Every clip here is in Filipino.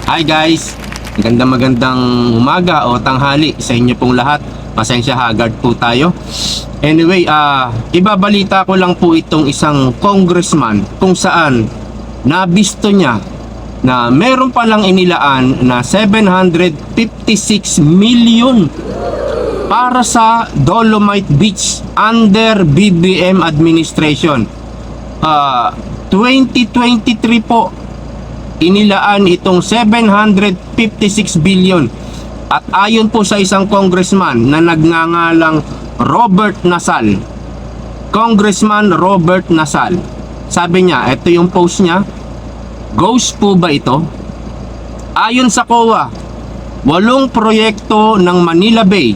Hi guys! Magandang umaga o tanghali sa inyo pong lahat. Pasensya, haggard po tayo. Anyway, ibabalita ko lang po itong isang congressman kung saan nabisto niya na meron palang inilaan na 756 million para sa Dolomite Beach under BBM administration. 2023 po inilaan itong 756 billion. At ayon po sa isang congressman na nagngangalang Robert Nasal, Congressman Robert Nasal, sabi niya, ito yung post niya, ghost po ba ito? Ayon sa COA, 8 proyekto ng Manila Bay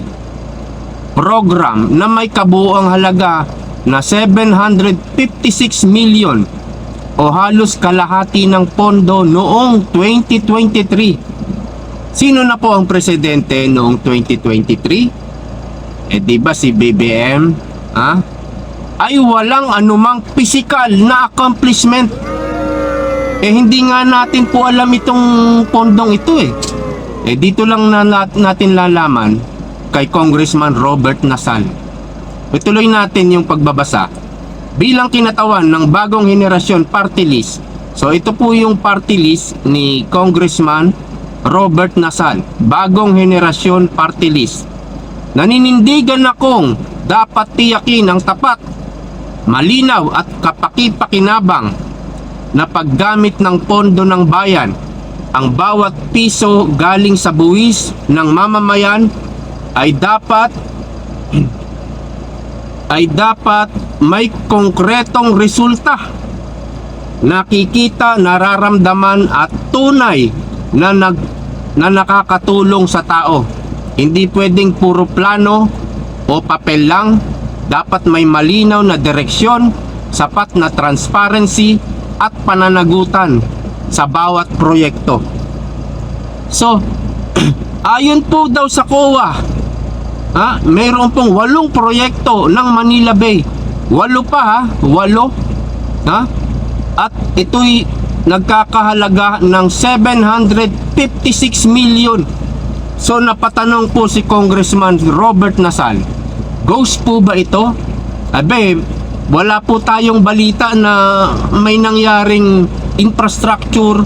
program na may kabuuang halaga na 756 million o halos kalahati ng pondo noong 2023. Sino na po ang presidente noong 2023? Di ba si BBM ay walang anumang physical na accomplishment. Hindi nga natin po alam itong pondong ito dito lang natin lalaman kay Congressman Robert Nasal. Ituloy natin yung pagbabasa. Bilang kinatawan ng bagong henerasyon party list. So ito po yung party list ni Congressman Robert Nasal, bagong henerasyon party list. Naninindigan akong dapat tiyakin ang tapat, malinaw at kapaki-pakinabang na paggamit ng pondo ng bayan. Ang bawat piso galing sa buwis ng mamamayan ay dapat may konkretong resulta, nakikita, nararamdaman at tunay na nakakatulong sa tao. Hindi pwedeng puro plano o papel lang. Dapat may malinaw na direksyon, sapat na transparency at pananagutan sa bawat proyekto. So, ayon po daw sa COA, mayroon pong 8 proyekto ng Manila Bay. 8 pa 8. At ito'y nagkakahalaga ng 756 million. So napatanong po si Congressman Robert Nasal, ghost po ba ito? Wala po tayong balita na may nangyaring infrastructure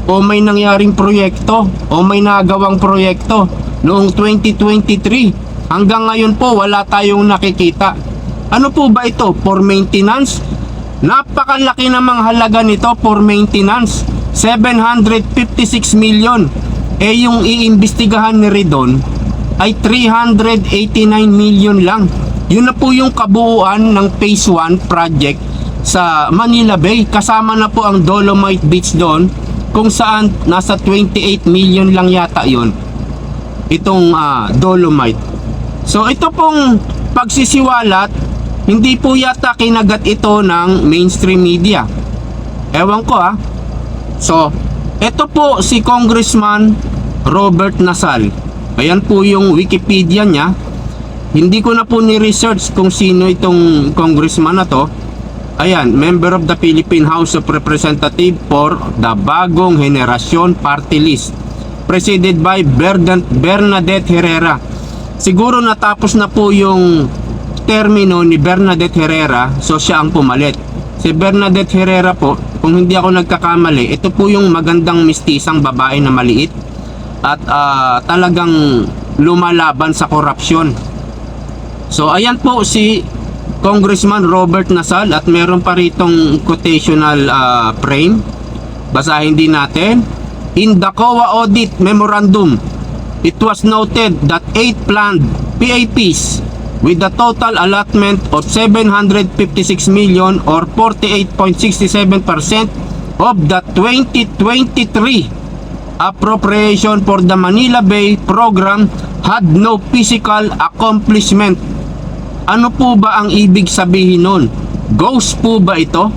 o may nangyaring proyekto o may nagawang proyekto noong 2023. Hanggang ngayon po wala tayong nakikita. Ano po ba ito? For maintenance? Napakalaki namang halaga nito for maintenance. 756 million. Yung iimbestigahan ni Ridon ay 389 million lang. Yun na po yung kabuuan ng Phase 1 project sa Manila Bay. Kasama na po ang Dolomite Beach doon, kung saan nasa 28 million lang yata yun, itong Dolomite. So ito pong pagsisiwalat, hindi po yata kinagat ito ng mainstream media. Ewan ko So ito po si Congressman Robert Nasal. Ayan po yung Wikipedia niya. Hindi ko na po ni-research kung sino itong congressman na to. Ayan, member of the Philippine House of Representatives for the Bagong Henerasyon Party List, presided by Bernadette Herrera. Siguro natapos na po yung termino ni Bernadette Herrera, so siya ang pumalit. Si Bernadette Herrera po, kung hindi ako nagkakamali, ito po yung magandang mistisang babae na maliit at talagang lumalaban sa korupsyon. So ayan po si Congressman Robert Nasal, at meron pa ritong quotational frame. Basahin din natin. In the COA audit memorandum, it was noted that 8 planned PAPs with a total allotment of 756 million or 48.67% of the 2023 appropriation for the Manila Bay program had no physical accomplishment. Ano po ba ang ibig sabihin nun? Ghost po ba ito?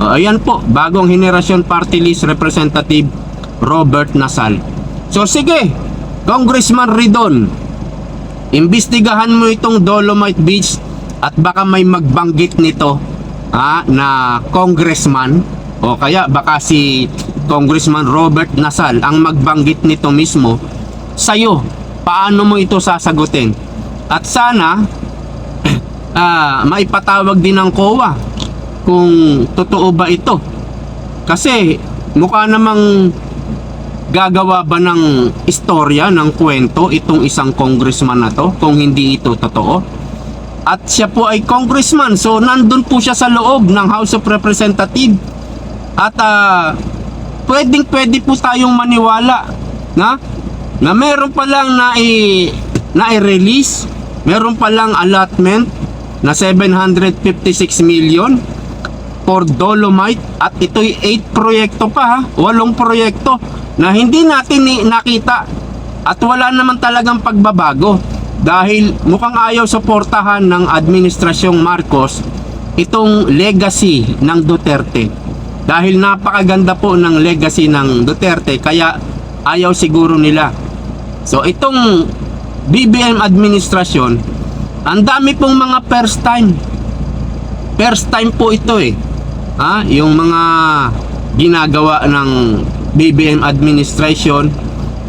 Ayan po, bagong henerasyon party list representative Robert Nasal. So sige, Congressman Ridon, imbestigahan mo itong Dolomite Beach at baka may magbanggit nito na congressman o kaya baka si Congressman Robert Nasal ang magbanggit nito mismo sa'yo. Paano mo ito sasagutin? At sana maipatawag din ng COA kung totoo ba ito. Kasi mukha namang gagawa ba ng istorya, ng kwento itong isang congressman na to kung hindi ito totoo. At siya po ay congressman, so nandun po siya sa loob ng House of Representatives. At pwede po tayong maniwala na meron pa lang na-release, meron pa lang allotment na 756 million for Dolomite, at ito'y 8 proyekto pa, 8 proyekto na hindi natin nakita, at wala naman talagang pagbabago dahil mukhang ayaw suportahan ng administrasyong Marcos itong legacy ng Duterte, dahil napakaganda po ng legacy ng Duterte, kaya ayaw siguro nila. So itong BBM administrasyon, ang dami pong mga first time po ito yung mga ginagawa ng BBM administration,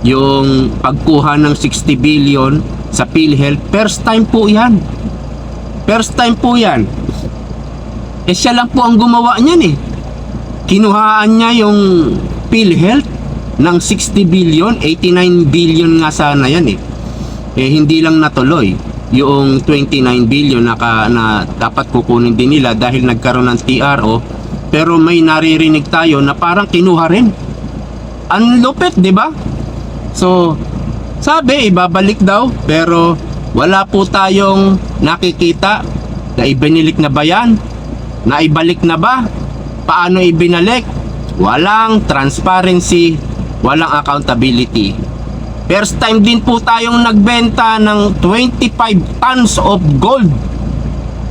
yung pagkuha ng 60 billion sa PhilHealth, first time po yan. Siya lang po ang gumawa niyan Kinuhaan niya yung PhilHealth ng 60 billion, 89 billion nga sana yan hindi lang natuloy yung 29 billion na dapat kukunin din nila dahil nagkaroon ng TRO, pero may naririnig tayo na parang kinuha rin. Ang lupit, di ba? So, sabi ibabalik daw, pero wala po tayong nakikita na ibinilik na ba yan? Na ibalik na ba? Paano ibinalik? Walang transparency, walang accountability. First time din po tayong nagbenta ng 25 tons of gold.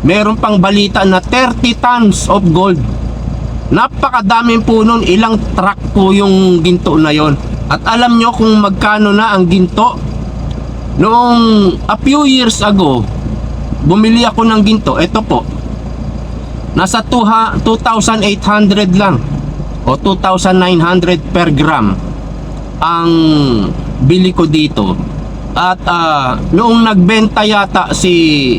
Meron pang balita na 30 tons of gold. Napakadaming po nun, ilang truck po yung ginto na yon. At alam nyo kung magkano na ang ginto? Noong a few years ago, bumili ako ng ginto, ito po, nasa 2,800 lang o 2,900 per gram ang bili ko dito. At noong nagbenta yata si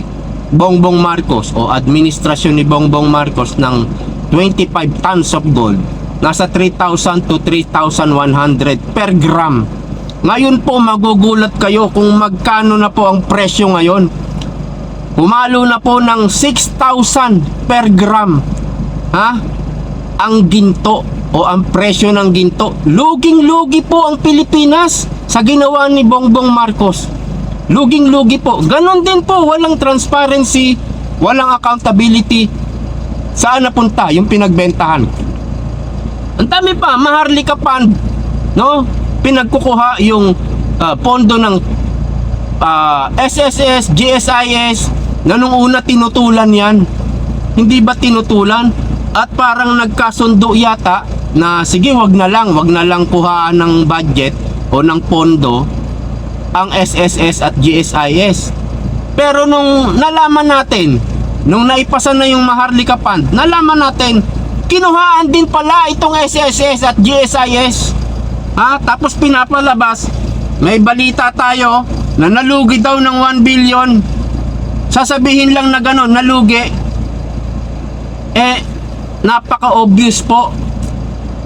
Bongbong Marcos o administrasyon ni Bongbong Marcos ng 25 tons of gold, nasa 3,000 to 3,100 per gram. Ngayon po magugulat kayo kung magkano na po ang presyo ngayon. Pumalo na po ng 6,000 per gram ang ginto o ang presyo ng ginto. Luging-lugi po ang Pilipinas sa ginawa ni Bongbong Marcos. Luging-lugi po. Ganon din po, walang transparency, walang accountability. Saan napunta yung pinagbentahan? Ang dami pa, Maharlika Fund, pinagkukuha yung pondo ng SSS, GSIS na nung una tinutulan yan. Hindi ba tinutulan? At parang nagkasundo yata na sige, wag na lang kuhaan ng budget o ng pondo ang SSS at GSIS. Pero nung nalaman natin, nung naipasa na yung Maharlika Fund, nalaman natin kinuhaan din pala itong SSS at GSIS. Tapos pinapalabas, may balita tayo na nalugi daw ng 1 billion. Sasabihin lang na gano'n, nalugi. Napaka-obvious po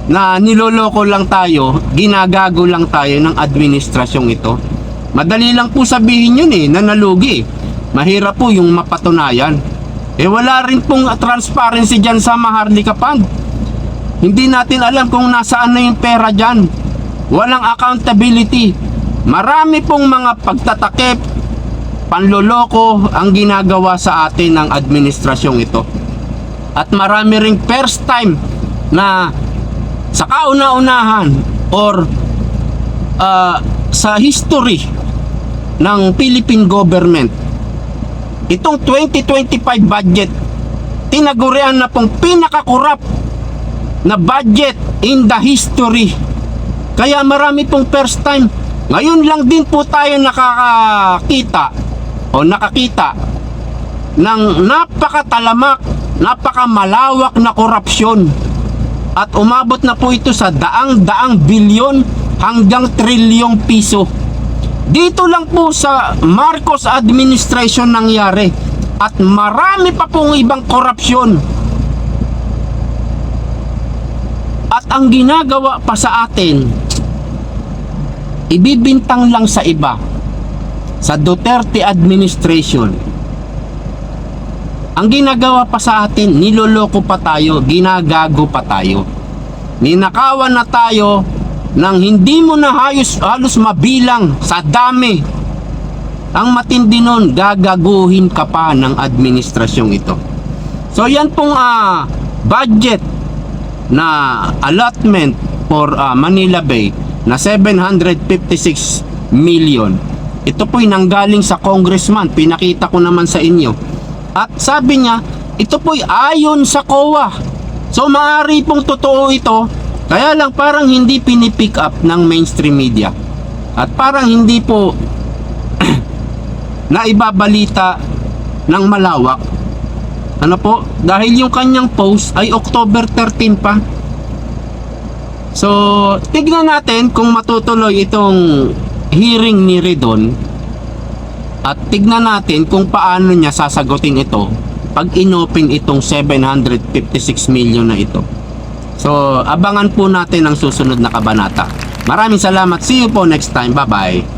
na niloloko lang tayo, ginagago lang tayo ng administrasyong ito. Madali lang po sabihin yun na nalugi. Mahirap po yung mapatunayan. Wala rin pong transparency dyan sa Maharlika Fund. Hindi natin alam kung nasaan na yung pera dyan. Walang accountability. Marami pong mga pagtatakip, panloloko ang ginagawa sa atin ng administrasyong ito. At marami ring first time na sa kauna-unahan or sa history ng Philippine government, itong 2025 budget, tinagurian na pong pinakakurap na budget in the history. Kaya marami pong first time. Ngayon lang din po tayo nakakita ng napakatalamak, napakamalawak na korupsyon. at umabot na po ito sa daang-daang bilyon hanggang trilyong piso. Dito lang po sa Marcos administration nangyari, at marami pa pong ibang korupsyon. At ang ginagawa pa sa atin, ibibintang lang sa iba. Sa Duterte administration, ang ginagawa pa sa atin, niloloko pa tayo, ginagago pa tayo. Ninakawan na tayo nang hindi mo na halos mabilang sa dami. Ang matindi nun, gagaguhin ka pa ng administrasyong ito. So yan pong budget na allotment for Manila Bay na 756 million. Ito po'y nanggaling sa congressman, pinakita ko naman sa inyo. At sabi niya, ito po'y ayon sa COA. So maaari pong totoo ito, kaya lang parang hindi pinipick up ng mainstream media. At parang hindi po naibabalita ng malawak. Ano po? Dahil yung kanyang post ay October 13 pa. So, tignan natin kung matutuloy itong hearing ni Ridon. At tignan natin kung paano niya sasagutin ito pag inopen itong 756 million na ito. So, abangan po natin ang susunod na kabanata. Maraming salamat. See you po next time. Bye-bye.